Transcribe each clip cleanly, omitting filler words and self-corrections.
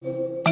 दोस्तों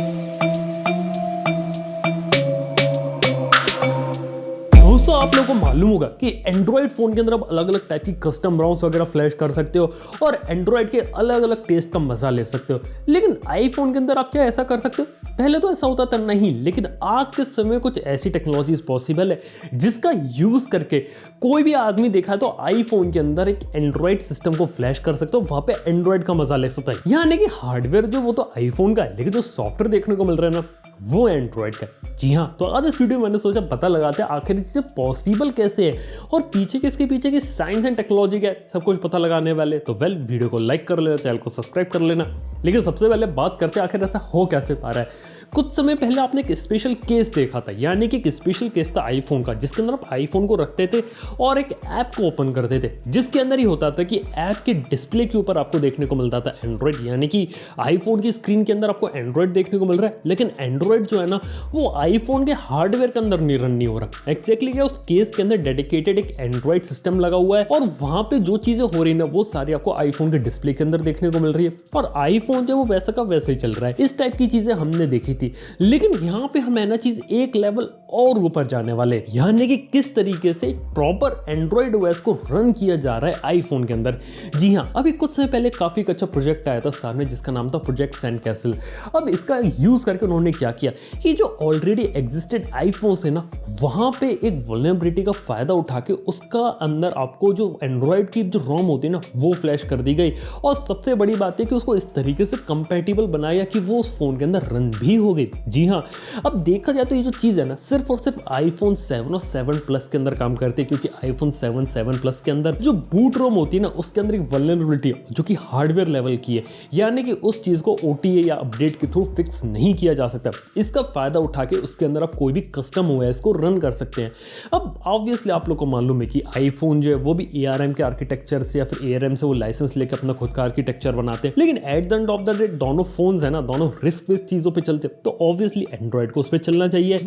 आप लोगों को मालूम होगा कि एंड्रॉइड फोन के अंदर आप अलग अलग टाइप की कस्टम ब्राउज वगैरह फ्लैश कर सकते हो और एंड्रॉइड के अलग अलग टेस्ट का मजा ले सकते हो। लेकिन आईफोन के अंदर आप क्या ऐसा कर सकते हो? पहले तो ऐसा होता था नहीं, लेकिन आज के समय कुछ ऐसी टेक्नोलॉजीज पॉसिबल है जिसका यूज करके कोई भी आदमी देखा है तो आईफोन के अंदर एक एंड्रॉइड सिस्टम को फ्लैश कर सकते हो, वहां पे एंड्रॉइड का मजा ले सकता है। यानी कि हार्डवेयर जो वो तो आईफोन का है, लेकिन जो सॉफ्टवेयर देखने को मिल रहा है ना वो एंड्रॉइड का। जी हाँ, तो आज इस वीडियो में मैंने सोचा पता लगाते हैं आखिर चीजें पॉसिबल कैसे है और पीछे किसके पीछे की साइंस एंड टेक्नोलॉजी क्या है, सब कुछ पता लगाने वाले। तो वीडियो को लाइक कर लेना, चैनल को सब्सक्राइब कर लेना। लेकिन सबसे पहले बात करते हैं आखिर ऐसा हो कैसे पा रहा है। कुछ समय पहले आपने एक स्पेशल केस देखा था, यानी कि एक स्पेशल केस था आईफोन का, जिसके अंदर आप आईफोन को रखते थे और एक ऐप को ओपन करते थे, जिसके अंदर ही होता था कि ऐप के डिस्प्ले के ऊपर आपको देखने को मिलता था एंड्रॉइड। यानी कि आईफोन की स्क्रीन के अंदर आपको एंड्रॉइड देखने को मिल रहा है, लेकिन एंड्रॉइड जो है ना वो आईफोन के हार्डवेयर के अंदर नहीं रन नहीं हो रहा। एक्जैक्टली क्या, उस केस के अंदर डेडिकेटेड एक एंड्रॉइड सिस्टम लगा हुआ है और वहां पे जो चीजें हो रही है ना वो सारी आपको आईफोन के डिस्प्ले के अंदर देखने को मिल रही है और आईफोन जो वो वैसा का वैसे ही चल रहा है। इस टाइप की चीजें हमने देखी थी, लेकिन यहाँ पे हम है ना चीज एक लेवल और ऊपर जाने वाले, यानी कि किस तरीके से प्रॉपर एंड्रॉइड ओएस को रन किया जा रहा है आईफोन के अंदर। जी हाँ, अभी कुछ समय पहले काफी अच्छा प्रोजेक्ट आया था सामने, जिसका नाम था प्रोजेक्ट सैंडकैसल। अब इसका यूज करके उन्होंने क्या किया कि जो ऑलरेडी एग्जिस्टेड आईफोन है ना वहां पे एक वल्नरेबिलिटी का फायदा उठा के उसका अंदर आपको जो एंड्रॉइड की जो रोम होती है ना वो फ्लैश कर दी गई। और सबसे बड़ी बात है कि उसको इस तरीके से कंपैटिबल बनाया कि वो उस फोन के अंदर रन भी हो गई। जी हाँ, अब देखा जाए तो ये जो चीज है ना सिर्फ और सिर्फ आईफोन 7 और 7 प्लस के अंदर काम करती है, क्योंकि आईफोन 7 प्लस के अंदर जो बूट रोम होती है ना उसके अंदर एक वल्नरेबिलिटी है जो कि हार्डवेयर लेवल की है, यानी कि उस चीज को ओटीए या अपडेट के थ्रू फिक्स नहीं किया जा सकता। इसका फायदा उठा के उसके अंदर आप कोई भी कस्टम ओएस को रन कर सकते हैं। अब ऑब्वियसली आप लोग को मालूम है कि आईफोन जो है वो भी एआरएम के आर्किटेक्चर से या फिर एआरएम से वो लाइसेंस लेकर अपना खुद का आर्किटेक्चर बनाते हैं, लेकिन at the end of the day दोनों फोन्स है ना दोनों रिस्क बेस्ड चीजों पे चलते हैं, तो ऑब्वियसली एंड्रॉइड को उस पर चलना चाहिए।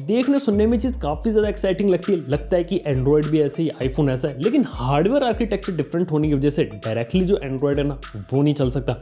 देखने सुनने में चीज काफी ज्यादा एक्साइटिंग लगती है, लगता है कि एंड्रॉइड भी ऐसे ही आईफोन ऐसा है, लेकिन हार्डवेयर आर्किटेक्चर डिफरेंट होने की वजह से डायरेक्टली जो एंड्रॉइड है ना वो नहीं चल सकता।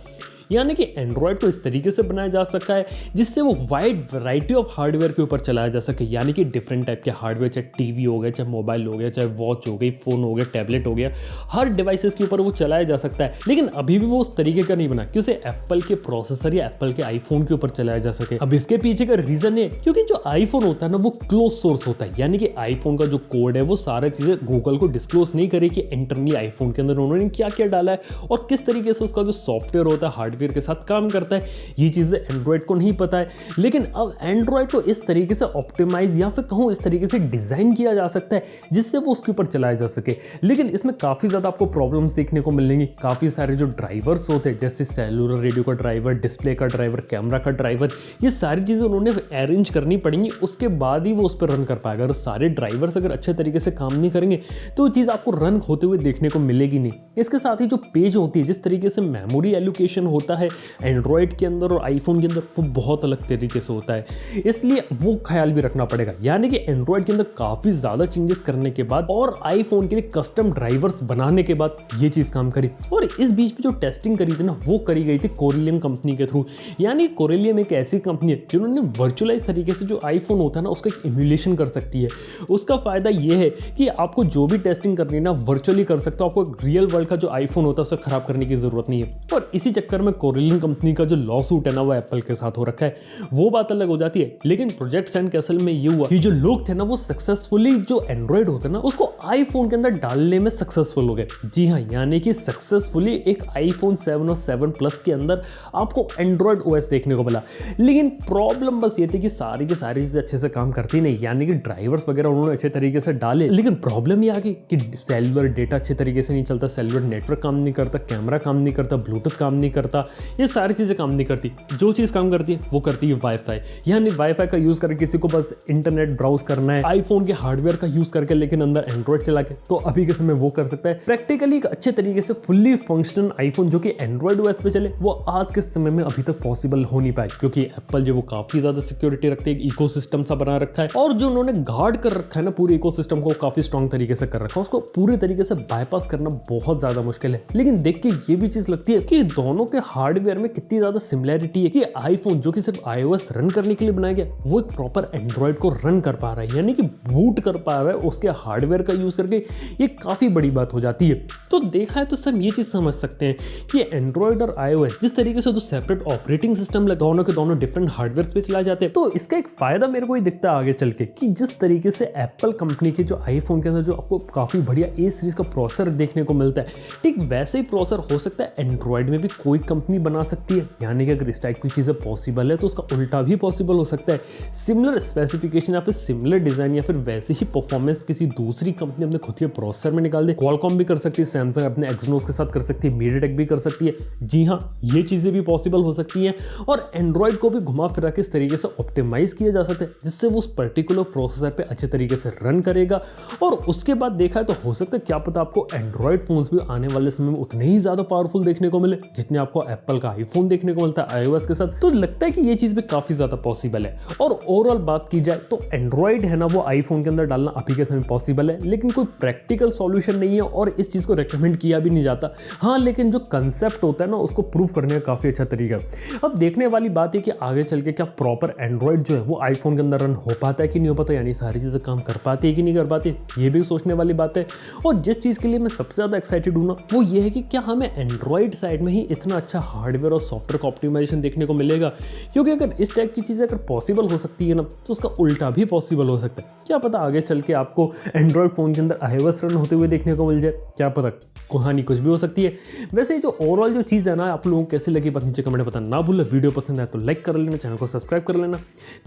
यानी कि एंड्रॉइड को इस तरीके से बनाया जा सकता है जिससे वो वाइड वैरायटी ऑफ हार्डवेयर के ऊपर चलाया जा सके, यानी कि डिफरेंट टाइप के हार्डवेयर, चाहे टीवी हो गया, चाहे मोबाइल हो गया, चाहे वॉच हो गई, फोन हो गया, टैबलेट हो गया, हर डिवाइसेस के ऊपर वो चलाया जा सकता है। लेकिन अभी भी वो उस तरीके का नहीं बना कि उसे एप्पल के प्रोसेसर या एप्पल के आईफोन के ऊपर चलाया जा सके। अब इसके पीछे का रीजन है क्योंकि जो आईफोन होता है ना वो क्लोज सोर्स होता है, यानी कि आईफोन का जो कोड है वो सारी चीजें गूगल को डिस्क्लोज नहीं करे कि इंटरनली आईफोन के अंदर उन्होंने क्या क्या डाला है और किस तरीके से उसका जो सॉफ्टवेयर होता है हार्डवेयर के साथ काम करता है। ये चीजें एंड्रॉइड को नहीं पता है, लेकिन अब एंड्रॉइड को इस तरीके से ऑप्टिमाइज या फिर कहूं इस तरीके से डिजाइन किया जा सकता है जिससे वो उसके ऊपर चलाया जा सके। लेकिन इसमें काफी ज्यादा आपको प्रॉब्लम्स देखने को मिलेंगी। काफी सारे जो ड्राइवर्स होते हैं जैसे सेलुलर रेडियो का ड्राइवर, डिस्प्ले का ड्राइवर, कैमरा का ड्राइवर, ये सारी चीजें उन्होंने अरेंज करनी पड़ेंगी, उसके बाद ही वो उस पर रन कर पाएगा। और सारे ड्राइवर्स अगर अच्छे तरीके से काम नहीं करेंगे तो चीज आपको रन होते हुए देखने को मिलेगी नहीं। इसके साथ ही जो पेज होती है, जिस तरीके से मेमोरी एलोकेशन होता है एंड्रॉइड के अंदर और आईफोन के अंदर, वो बहुत अलग तरीके से होता है, इसलिए वो ख्याल भी रखना पड़ेगा। यानी कि एंड्रॉइड के अंदर काफी ज्यादा चेंजेस करने के बाद और आईफोन के लिए कस्टम ड्राइवर्स बनाने के बाद ये चीज काम करी। और इस बीच में जो टेस्टिंग करी थी ना वो करी गई थी कोरिलियम कंपनी के थ्रू। यानी कोरिलियम एक ऐसी कंपनी है जिन्होंने वर्चुअलाइज तरीके से जो आईफोन होता है ना उसका एक इम्यूलेशन कर सकती है। उसका फायदा ये है कि आपको जो भी टेस्टिंग करनी है ना वर्चुअली कर सकते हो, आपको रियल वर्ल्ड का जो आईफोन होता है उसे खराब करने की जरूरत नहीं है। और इसी चक्कर में कोरिलियम कंपनी का जो लॉ सूट है ना वो एप्पल के साथ हो रखा है, वो बात अलग हो जाती है। लेकिन प्रोजेक्ट सैंडकैसल में ये हुआ कि जो लोग थे ना वो सक्सेसफुली जो एंड्रॉइड होता है ना उसको आईफोन के अंदर डालने में सक्सेसफुल हो गए। जी हाँ, यानी कि सक्सेसफुली एक आईफोन 7 और 7 प्लस के अंदर आपको एंड्रॉइड ओएस देखने को मिला। लेकिन प्रॉब्लम बस ये थी कि सारी की सारी चीजें अच्छे से काम करती नहीं, यानी कि ड्राइवर्स वगैरह उन्होंने अच्छे तरीके से डाले, लेकिन प्रॉब्लम ये आ गई कि सेलुलर डेटा अच्छे तरीके से नहीं चलता, सेलुलर नेटवर्क काम नहीं करता, कैमरा काम नहीं करता, ब्लूटूथ काम नहीं करता, ये सारी चीजें काम नहीं करती। जो चीज काम करती है वो करती है वाईफाई, यानी वाईफाई का यूज करके किसी को बस इंटरनेट ब्राउज करना है आईफोन के हार्डवेयर का यूज करके, लेकिन अंदर एंड्रॉइड चला के, तो अभी के समय वो कर सकता है। प्रैक्टिकली एक अच्छे तरीके से फुल्ली फंक्शनल आईफोन जो कि एंड्रॉइड ओएस पे चले वो आज के समय में अभी तक पॉसिबल हो नहीं पाए, क्योंकि एप्पल जो वो काफी ज्यादा सिक्योरिटी रखते हैं, इकोसिस्टम सा बना रखा है और जो उन्होंने गार्ड कर रखा है ना पूरे इकोसिस्टम को काफी स्ट्रॉन्ग तरीके से कर रखा है, उसको पूरे तरीके से बाईपास करना बहुत ज्यादा मुश्किल है। लेकिन देख के ये भी चीज लगती है कि दोनों के हार्डवेयर में कितनी ज़्यादा सिमिलैरिटी है कि आईफोन जो कि सिर्फ iOS रन करने के लिए बनाया गया वो एक प्रॉपर एंड्रॉयड को रन कर पा रहा है, यानी कि बूट कर पा रहा है उसके हार्डवेयर का यूज़ करके। ये काफ़ी बड़ी बात हो जाती है। तो देखा है तो सर ये चीज़ समझ सकते हैं कि एंड्रॉयड और iOS जिस तरीके से दो सेपरेट ऑपरेटिंग सिस्टम दोनों के दोनों डिफरेंट हार्डवेयर पे चलाए जाते हैं, तो इसका एक फायदा मेरे को ही दिखता है आगे चल के कि जिस तरीके से एप्पल कंपनी के जो आईफोन के अंदर जो आपको काफ़ी बढ़िया ए सीरीज का प्रोसेसर देखने को मिलता है, ठीक वैसे ही प्रोसेसर हो सकता है एंड्रॉयड में भी कोई कंपनी बना सकती है। यानी कि अगर इस टाइप की चीज़ें पॉसिबल है तो उसका उल्टा भी पॉसिबल हो सकता है। सिमिलर स्पेसिफिकेशन या फिर सिमिलर डिजाइन या फिर वैसे ही परफॉर्मेंस किसी दूसरी कंपनी अपने खुद के प्रोसेसर में निकाल दे। क्वालकॉम भी कर सकती है, सैमसंग अपने एक्सनोस के साथ कर सकती है, मीडियाटेक भी कर सकती है। जी हाँ, ये चीज़ें भी पॉसिबल हो सकती हैं और एंड्रॉयड को भी घुमा फिरा के इस तरीके से ऑप्टिमाइज किया जा सकता है जिससे वो उस पर्टिकुलर प्रोसेसर पे अच्छे तरीके से रन करेगा। और उसके बाद देखा है तो हो सकता है क्या पता आपको एंड्रॉयड फोन्स भी आने वाले समय में उतने ही ज़्यादा पावरफुल देखने को मिले जितने आपको एप्पल का आईफोन देखने को मिलता है iOS के साथ। तो लगता है कि ये चीज़ भी काफ़ी ज़्यादा पॉसिबल है। और ओवरऑल बात की जाए तो एंड्रॉयड है ना वो आईफोन के अंदर डालना अभी के समय पॉसिबल है, लेकिन कोई प्रैक्टिकल सॉल्यूशन नहीं है और इस चीज़ को रेकमेंड किया भी नहीं जाता। हाँ, लेकिन जो कंसेप्ट होता है ना उसको प्रूव करने का काफ़ी अच्छा तरीका है। अब देखने वाली बात है कि आगे चल के क्या प्रॉपर एंड्रॉयड जो है वो आईफोन के अंदर रन हो पाता है कि नहीं हो पाता, यानी सारी चीज़ें काम कर पाती है कि नहीं कर पाती, ये भी सोचने वाली बात है। और जिस चीज़ के लिए मैं सबसे ज़्यादा एक्साइटेड हूँ ना वो ये है कि क्या हमें एंड्रॉयड साइड में ही इतना अच्छा हार्डवेयर और सॉफ्टवेयर का ऑप्टिमाइजेशन देखने को मिलेगा, क्योंकि अगर इस टाइप की चीज़ें अगर पॉसिबल हो सकती है ना तो उसका उल्टा भी पॉसिबल हो सकता है। क्या पता आगे चल के आपको एंड्रॉयड फ़ोन के अंदर iOS रन होते हुए देखने को मिल जाए, क्या पता, कहानी कुछ भी हो सकती है। वैसे जो ओवरऑल जो चीज़ है ना आप लोगों को कैसी लगी बात नीचे कमेंट में बताना ना भूलना। वीडियो पसंद आए तो लाइक कर लेना, चैनल को सब्सक्राइब कर लेना।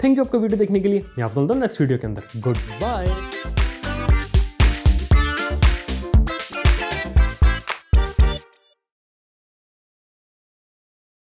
थैंक यू आपका वीडियो देखने के लिए। मैं आपसे मिलता हूं नेक्स्ट वीडियो के अंदर। Good bye.